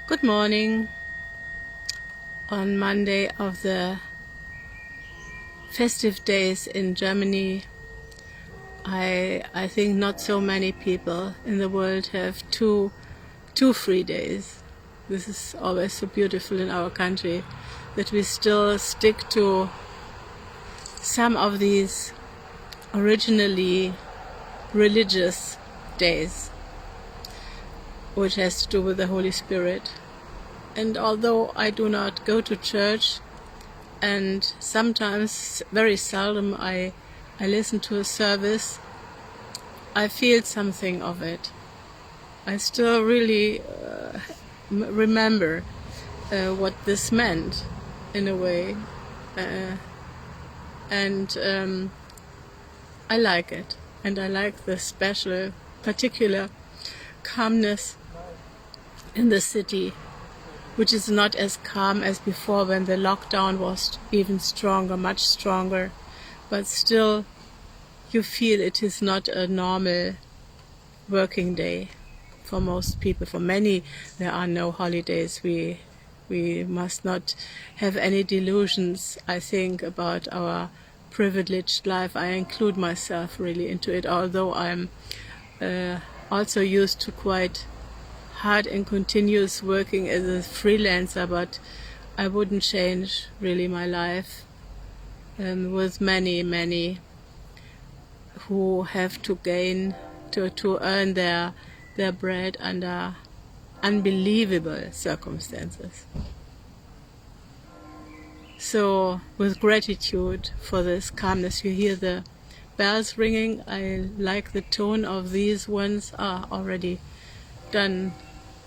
Good morning. On Monday of the festive days in Germany, I think not so many people in the world have two free days. This is always so beautiful in our country that we still stick to some of these originally religious days, which has to do with the Holy Spirit. And although I do not go to church, and sometimes, very seldom, I listen to a service, I feel something of it. I still really remember what this meant, in a way. And I like it. And I like the special, particular calmness in the city, which is not as calm as before when the lockdown was even stronger, much stronger. But still, you feel it is not a normal working day for most people. For many, there are no holidays. We must not have any delusions, I think, about our privileged life. I include myself really into it, although I'm also used to quite hard and continuous working as a freelancer, but I wouldn't change really my life with many who have to earn their bread under unbelievable circumstances. So with gratitude for this calmness, you hear the bells ringing. I like the tone of these ones. Already done.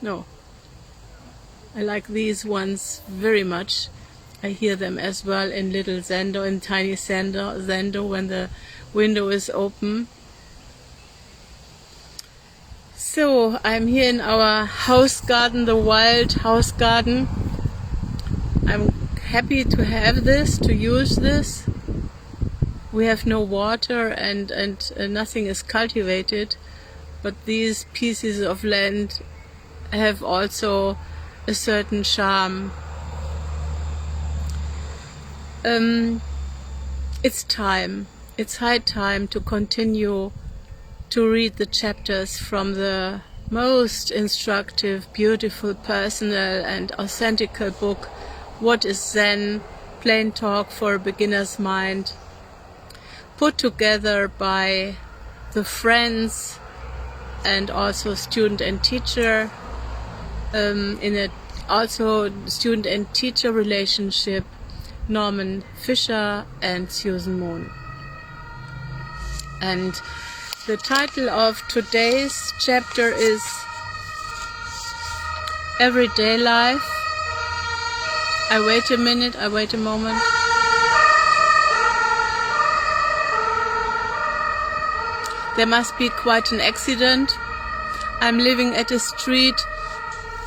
No, I like these ones very much. I hear them as well in little Zendo, in tiny Zendo when the window is open. So I'm here in our house garden, the wild house garden. I'm happy to have this, to use this. We have no water and nothing is cultivated, but these pieces of land have also a certain charm. It's time. It's high time to continue to read the chapters from the most instructive, beautiful, personal and authentic book, What is Zen? Plain Talk for a Beginner's Mind, put together by the friends and also student and teacher, in a also student and teacher relationship, Norman Fischer and Susan Moon. And the title of today's chapter is Everyday Life. I wait a moment. There must be quite an accident. I'm living at a street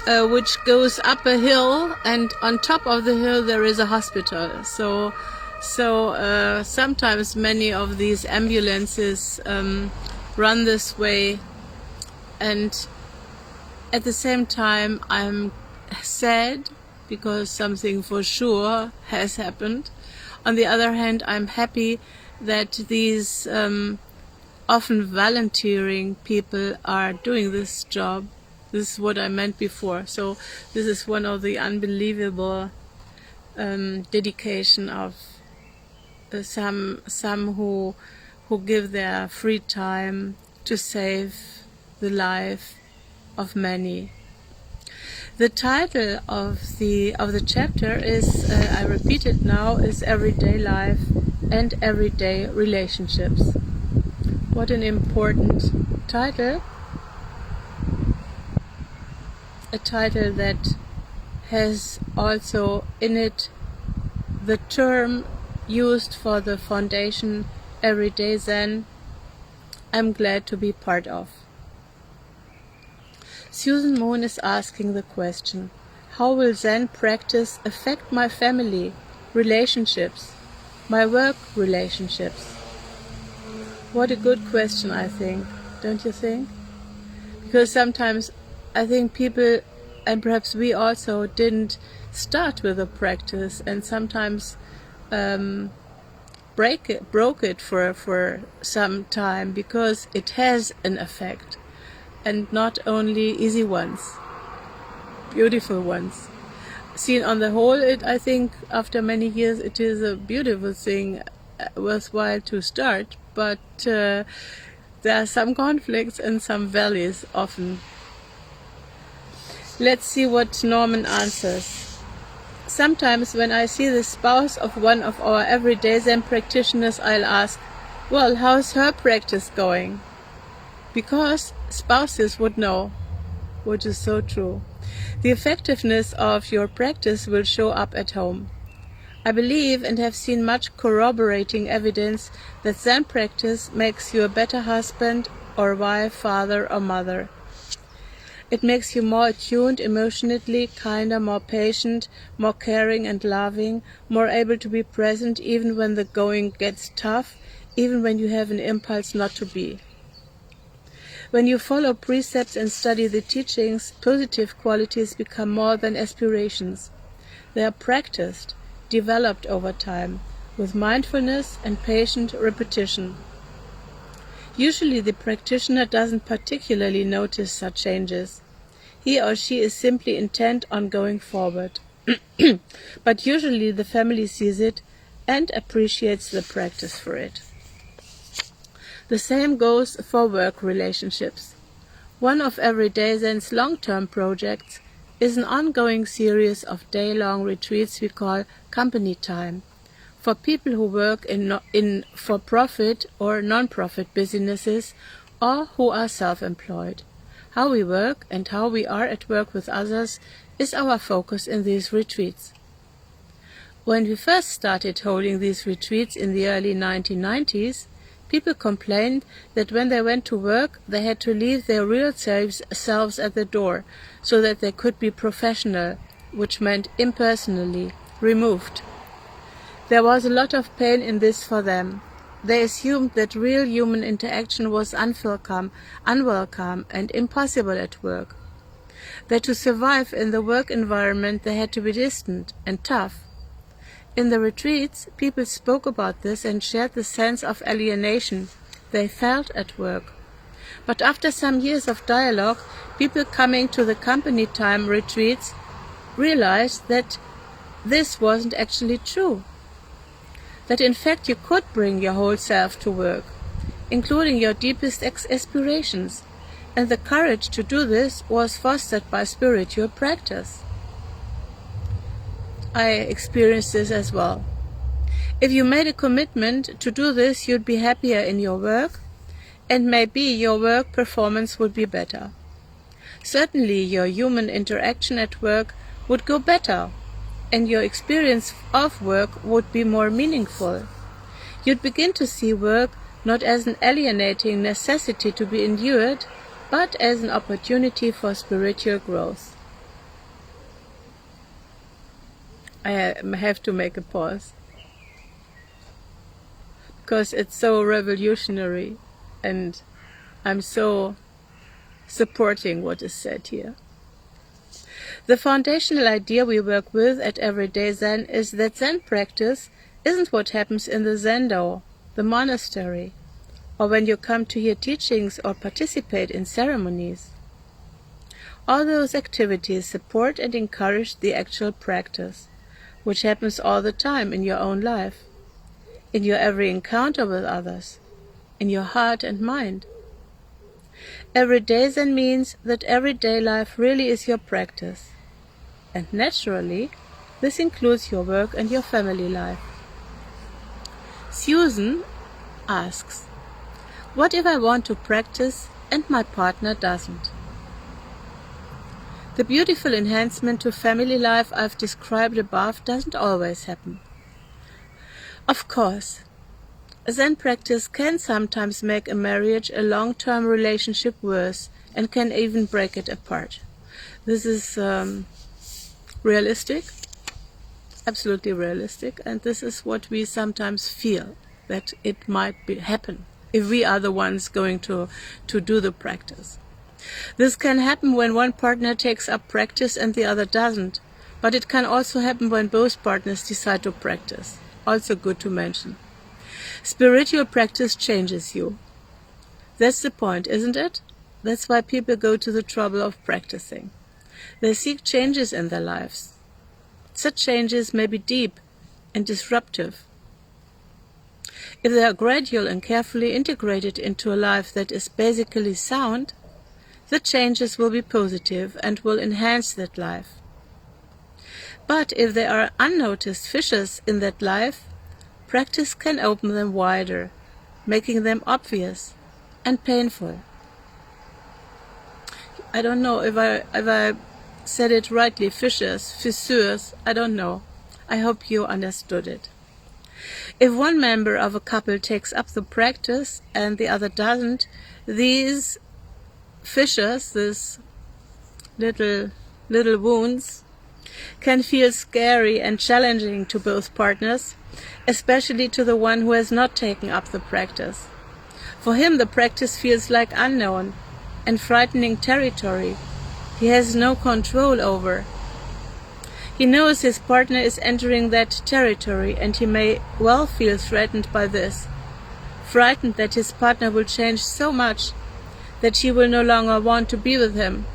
which goes up a hill, and on top of the hill there is a hospital. So sometimes many of these ambulances run this way, and at the same time I'm sad because something for sure has happened. On the other hand, I'm happy that these often volunteering people are doing this job. This is what I meant before. So this is one of the unbelievable dedication of some who give their free time to save the life of many. The title of the chapter is, I repeat it now, is Everyday Life and Everyday Relationships. What an important title. A title that has also in it the term used for the foundation Everyday Zen, I'm glad to be part of. Susan Moon is asking the question, how will Zen practice affect my family, relationships, my work relationships? What a good question, I think, don't you think? Because sometimes I think people And perhaps we also didn't start with a practice, and sometimes broke it for some time, because it has an effect, and not only easy ones, beautiful ones. Seen on the whole, I think after many years it is a beautiful thing, worthwhile to start, but there are some conflicts and some valleys often. Let's see what Norman answers. Sometimes when I see the spouse of one of our everyday Zen practitioners, I'll ask, well, how's her practice going? Because spouses would know, which is so true. The effectiveness of your practice will show up at home. I believe and have seen much corroborating evidence that Zen practice makes you a better husband or wife, father or mother. It makes you more attuned emotionally, kinder, more patient, more caring and loving, more able to be present even when the going gets tough, even when you have an impulse not to be. When you follow precepts and study the teachings, positive qualities become more than aspirations. They are practiced, developed over time, with mindfulness and patient repetition. Usually the practitioner doesn't particularly notice such changes. He or she is simply intent on going forward. But usually the family sees it and appreciates the practice for it. The same goes for work relationships. One of Everday Zen's long-term projects is an ongoing series of day-long retreats we call company time, for people who work in for-profit or non-profit businesses or who are self-employed. How we work and how we are at work with others is our focus in these retreats. When we first started holding these retreats in the early 1990s, people complained that when they went to work, they had to leave their real selves at the door so that they could be professional, which meant impersonally, removed. There was a lot of pain in this for them. They assumed that real human interaction was unwelcome and impossible at work. That to survive in the work environment they had to be distant and tough. In the retreats, people spoke about this and shared the sense of alienation they felt at work. But after some years of dialogue, people coming to the company time retreats realized that this wasn't actually true. That in fact you could bring your whole self to work, including your deepest aspirations, and the courage to do this was fostered by spiritual practice. I experienced this as well. If you made a commitment to do this, you'd be happier in your work, and maybe your work performance would be better. Certainly your human interaction at work would go better, and your experience of work would be more meaningful. You'd begin to see work not as an alienating necessity to be endured, but as an opportunity for spiritual growth. I have to make a pause, because it's so revolutionary, and I'm so supporting what is said here. The foundational idea we work with at Everday Zen is that Zen practice isn't what happens in the Zendo, the monastery, or when you come to hear teachings or participate in ceremonies. All those activities support and encourage the actual practice, which happens all the time in your own life, in your every encounter with others, in your heart and mind. Everyday Zen means that everyday life really is your practice. And naturally, this includes your work and your family life. Susan asks, what if I want to practice and my partner doesn't? The beautiful enhancement to family life I've described above doesn't always happen. Of course, Zen practice can sometimes make a marriage, a long-term relationship worse, and can even break it apart. This is realistic, absolutely realistic, and this is what we sometimes feel, that it might happen if we are the ones going to do the practice. This can happen when one partner takes up practice and the other doesn't, but it can also happen when both partners decide to practice. Also good to mention. Spiritual practice changes you. That's the point, isn't it? That's why people go to the trouble of practicing. They seek changes in their lives. Such changes may be deep and disruptive. If they are gradual and carefully integrated into a life that is basically sound, the changes will be positive and will enhance that life. But if they are unnoticed fissures in that life, practice can open them wider, making them obvious and painful. I don't know if I said it rightly, fissures, I don't know. I hope you understood it. If one member of a couple takes up the practice and the other doesn't, these fissures, these little wounds, can feel scary and challenging to both partners, especially to the one who has not taken up the practice. For him, the practice feels like unknown and frightening territory he has no control over. He knows his partner is entering that territory, and he may well feel threatened by this, frightened that his partner will change so much that she will no longer want to be with him.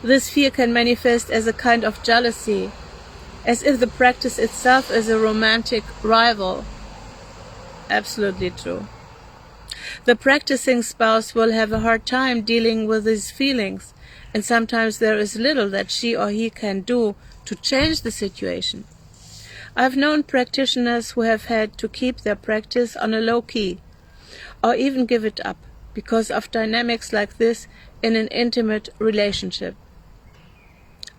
This fear can manifest as a kind of jealousy, as if the practice itself is a romantic rival. Absolutely true. The practicing spouse will have a hard time dealing with these feelings, and sometimes there is little that she or he can do to change the situation. I've known practitioners who have had to keep their practice on a low key, or even give it up, because of dynamics like this in an intimate relationship.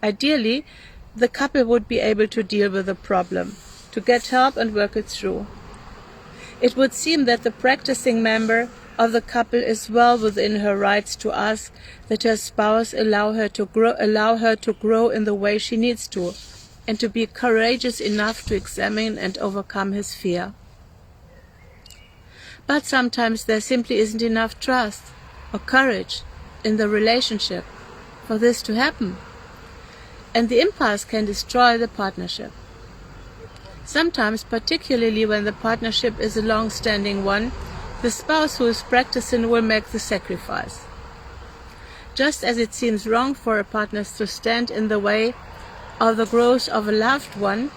Ideally, the couple would be able to deal with the problem, to get help and work it through. It would seem that the practicing member of the couple is well within her rights to ask that her spouse allow her to grow in the way she needs to, and to be courageous enough to examine and overcome his fear. But sometimes there simply isn't enough trust or courage in the relationship for this to happen, and the impasse can destroy the partnership. Sometimes, particularly when the partnership is a long-standing one, the spouse who is practicing will make the sacrifice. Just as it seems wrong for a partner to stand in the way of the growth of a loved one,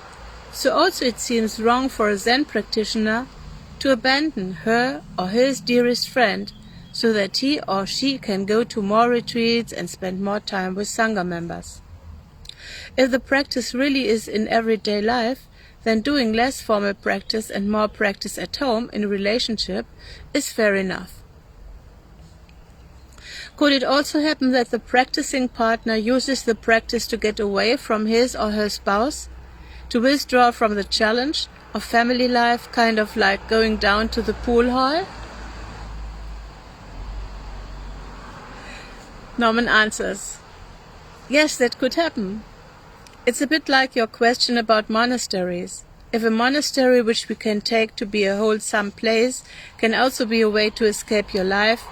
so also it seems wrong for a Zen practitioner to abandon her or his dearest friend so that he or she can go to more retreats and spend more time with Sangha members. If the practice really is in everyday life, then doing less formal practice and more practice at home in a relationship is fair enough. Could it also happen that the practicing partner uses the practice to get away from his or her spouse, to withdraw from the challenge of family life, kind of like going down to the pool hall? Norman answers, yes, that could happen. It's a bit like your question about monasteries. If a monastery which we can take to be a wholesome place can also be a way to escape your life,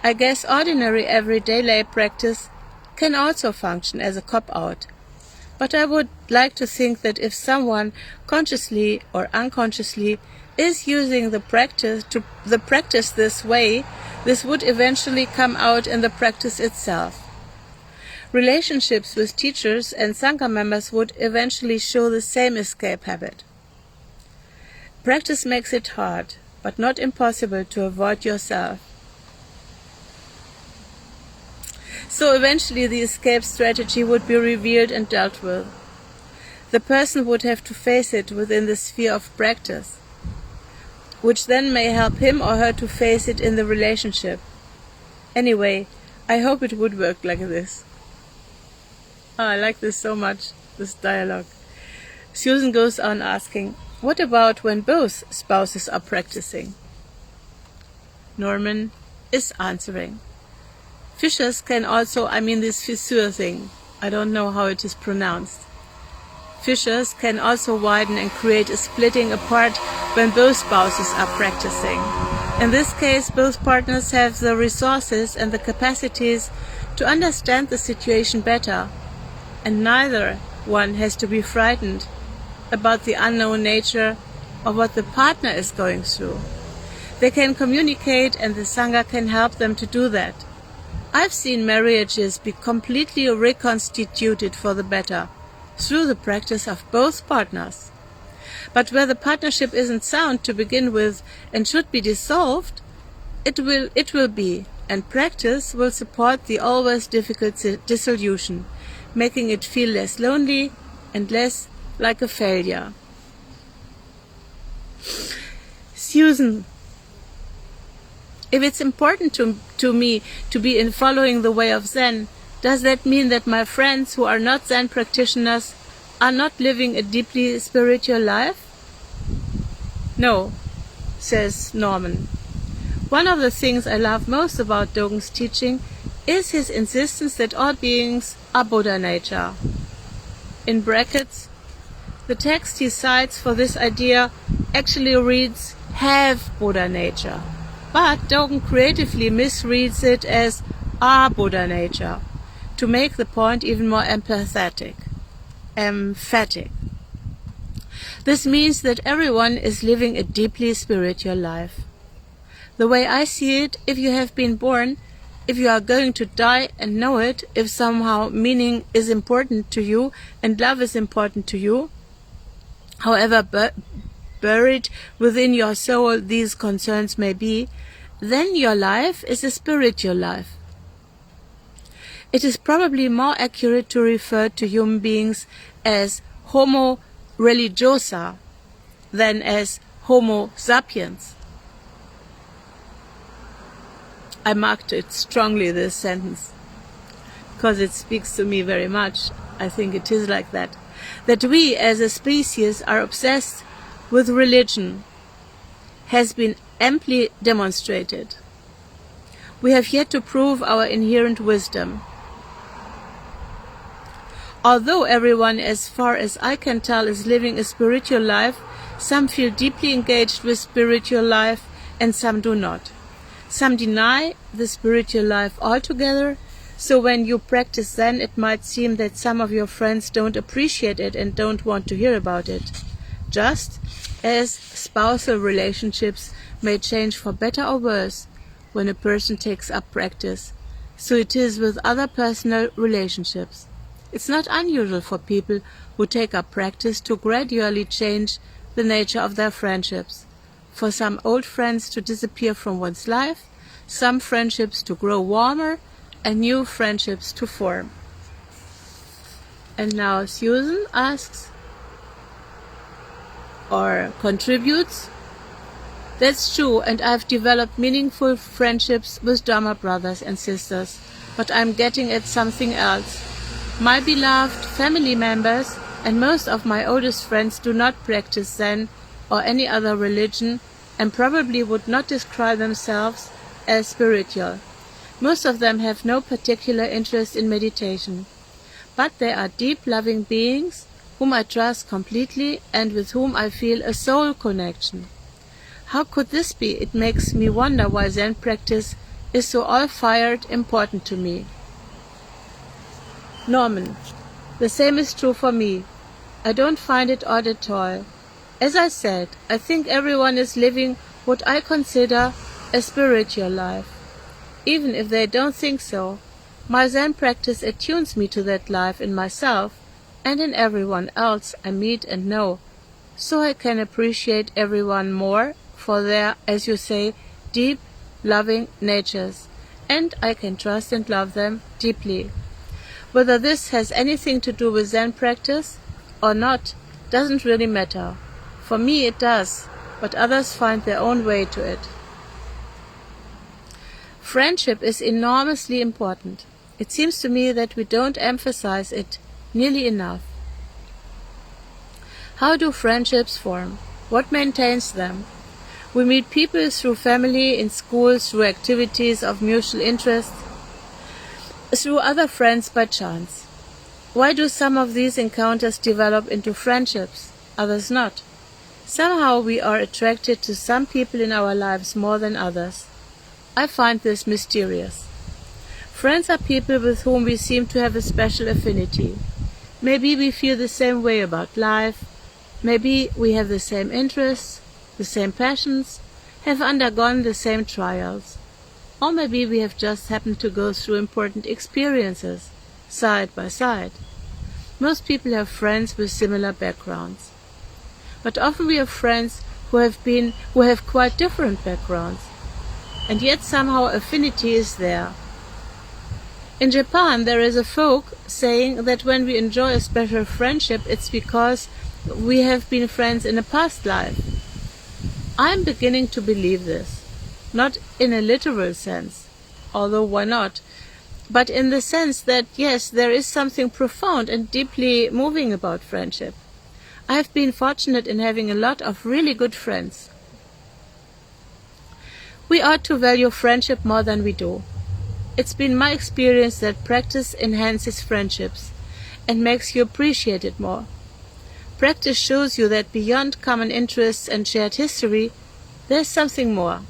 I guess ordinary everyday lay practice can also function as a cop-out. But I would like to think that if someone consciously or unconsciously is using the practice this way, this would eventually come out in the practice itself. Relationships with teachers and Sangha members would eventually show the same escape habit. Practice makes it hard, but not impossible to avoid yourself. So eventually the escape strategy would be revealed and dealt with. The person would have to face it within the sphere of practice, which then may help him or her to face it in the relationship. Anyway, I hope it would work like this. Oh, I like this so much, this dialogue. Susan goes on asking, what about when both spouses are practicing? Norman is answering. Fissures can also, this fissure thing, I don't know how it is pronounced. Fissures can also widen and create a splitting apart when both spouses are practicing. In this case, both partners have the resources and the capacities to understand the situation better, and neither one has to be frightened about the unknown nature of what the partner is going through. They can communicate, and the Sangha can help them to do that. I've seen marriages be completely reconstituted for the better through the practice of both partners. But where the partnership isn't sound to begin with and should be dissolved, it will be, and practice will support the always difficult dissolution, making it feel less lonely and less like a failure. Susan, if it's important to me to be in following the way of Zen, does that mean that my friends who are not Zen practitioners are not living a deeply spiritual life? No, says Norman. One of the things I love most about Dogen's teaching is his insistence that all beings are Buddha nature. In brackets, the text he cites for this idea actually reads, have Buddha nature. But Dogen creatively misreads it as are Buddha nature, to make the point even more emphatic. This means that everyone is living a deeply spiritual life. The way I see it, if you have been born, if you are going to die and know it, if somehow meaning is important to you and love is important to you, however buried within your soul these concerns may be, then your life is a spiritual life. It is probably more accurate to refer to human beings as Homo religiosa than as Homo sapiens. I marked it strongly, this sentence, because it speaks to me very much. I think it is like that. That we as a species are obsessed with religion has been amply demonstrated. We have yet to prove our inherent wisdom. Although everyone, as far as I can tell, is living a spiritual life, some feel deeply engaged with spiritual life and some do not. Some deny the spiritual life altogether, so when you practice Zen, it might seem that some of your friends don't appreciate it and don't want to hear about it. Just as spousal relationships may change for better or worse when a person takes up practice, so it is with other personal relationships. It's not unusual for people who take up practice to gradually change the nature of their friendships. For some old friends to disappear from one's life, some friendships to grow warmer, and new friendships to form. And now Susan asks, or contributes, that's true, and I've developed meaningful friendships with Dharma brothers and sisters, but I'm getting at something else. My beloved family members and most of my oldest friends do not practice Zen or any other religion and probably would not describe themselves as spiritual. Most of them have no particular interest in meditation, but they are deep loving beings whom I trust completely and with whom I feel a soul connection. How could this be? It makes me wonder why Zen practice is so all-fired important to me. Norman, the same is true for me. I don't find it odd at all. As I said, I think everyone is living what I consider a spiritual life. Even if they don't think so, my Zen practice attunes me to that life in myself and in everyone else I meet and know, so I can appreciate everyone more for their, as you say, deep, loving natures, and I can trust and love them deeply. Whether this has anything to do with Zen practice or not doesn't really matter. For me it does, but others find their own way to it. Friendship is enormously important. It seems to me that we don't emphasize it nearly enough. How do friendships form? What maintains them? We meet people through family, in schools, through activities of mutual interest, through other friends by chance. Why do some of these encounters develop into friendships, others not? Somehow we are attracted to some people in our lives more than others. I find this mysterious. Friends are people with whom we seem to have a special affinity. Maybe we feel the same way about life. Maybe we have the same interests, the same passions, have undergone the same trials. Or maybe we have just happened to go through important experiences, side by side. Most people have friends with similar backgrounds. But often we have friends who have quite different backgrounds. And yet somehow affinity is there. In Japan there is a folk saying that when we enjoy a special friendship, it's because we have been friends in a past life. I'm beginning to believe this, not in a literal sense, although why not, but in the sense that yes, there is something profound and deeply moving about friendship. I have been fortunate in having a lot of really good friends. We ought to value friendship more than we do. It's been my experience that practice enhances friendships and makes you appreciate it more. Practice shows you that beyond common interests and shared history, there's something more.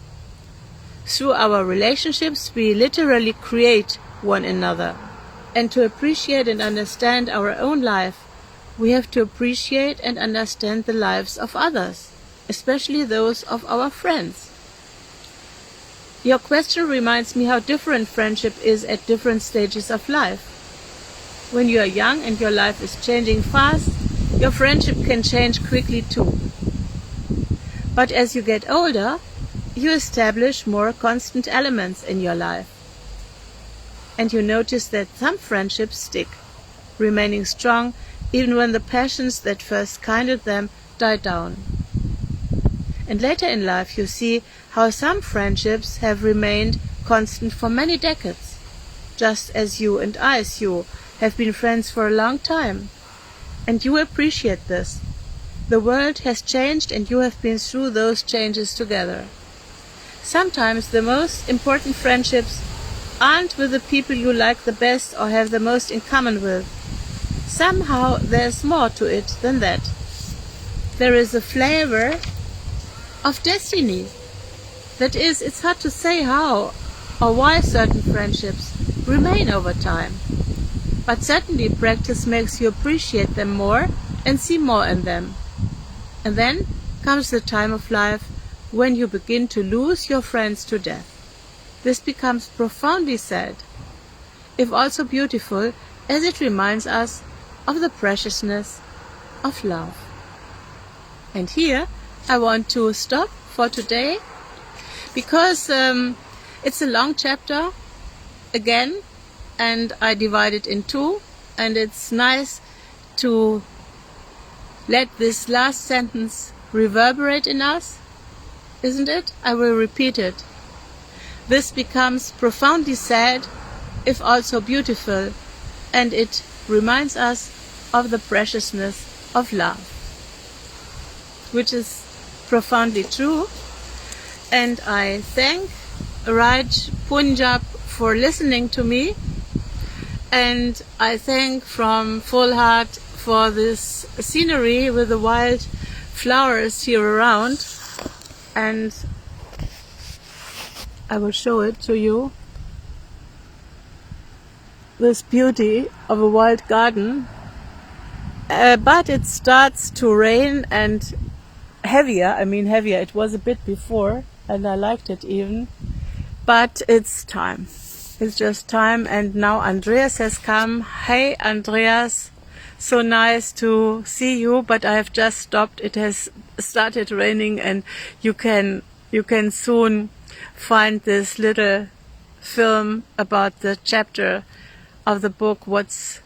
Through our relationships, we literally create one another. And to appreciate and understand our own life, we have to appreciate and understand the lives of others, especially those of our friends. Your question reminds me how different friendship is at different stages of life. When you are young and your life is changing fast, your friendship can change quickly too. But as you get older, you establish more constant elements in your life. And you notice that some friendships stick, remaining strong even when the passions that first kindled them die down. And later in life you see how some friendships have remained constant for many decades, just as you and I, Sue, have been friends for a long time. And you appreciate this. The world has changed and you have been through those changes together. Sometimes the most important friendships aren't with the people you like the best or have the most in common with. Somehow there's more to it than that. There is a flavor of destiny. That is, it's hard to say how or why certain friendships remain over time. But certainly practice makes you appreciate them more and see more in them. And then comes the time of life when you begin to lose your friends to death. This becomes profoundly sad, if also beautiful, as it reminds us of the preciousness of love. And here I want to stop for today, because it's a long chapter again, and I divide it in two, and it's nice to let this last sentence reverberate in us, isn't it? I will repeat it. This becomes profoundly sad, if also beautiful, and it reminds us of the preciousness of love, which is profoundly true. And I thank Raj Punjab for listening to me, and I thank from full heart for this scenery with the wild flowers here around, and I will show it to you, this beauty of a wild garden. But it starts to rain, and heavier, it was a bit before, and I liked it even, but it's time. It's just time, and now Andreas has come. Hey Andreas, so nice to see you, but I have just stopped. It has started raining, and you can soon find this little film about the chapter of the book What's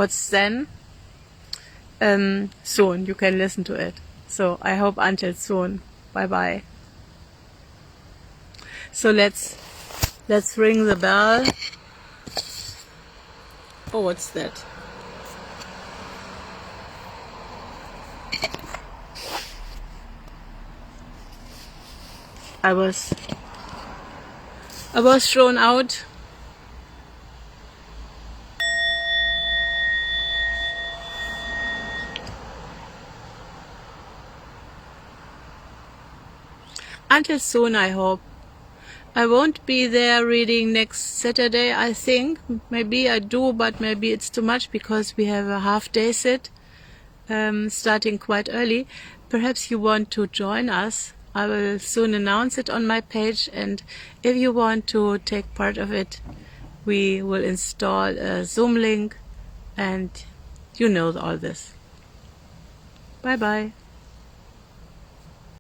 Zen. Soon you can listen to it. So I hope until soon. Bye bye. So let's ring the bell. Oh, what's that? I was thrown out. Until soon, I hope. I won't be there reading next Saturday, I think. Maybe I do, but maybe it's too much because we have a half-day sit starting quite early. Perhaps you want to join us. I will soon announce it on my page, and if you want to take part of it, we will install a Zoom link, and you know all this. Bye bye.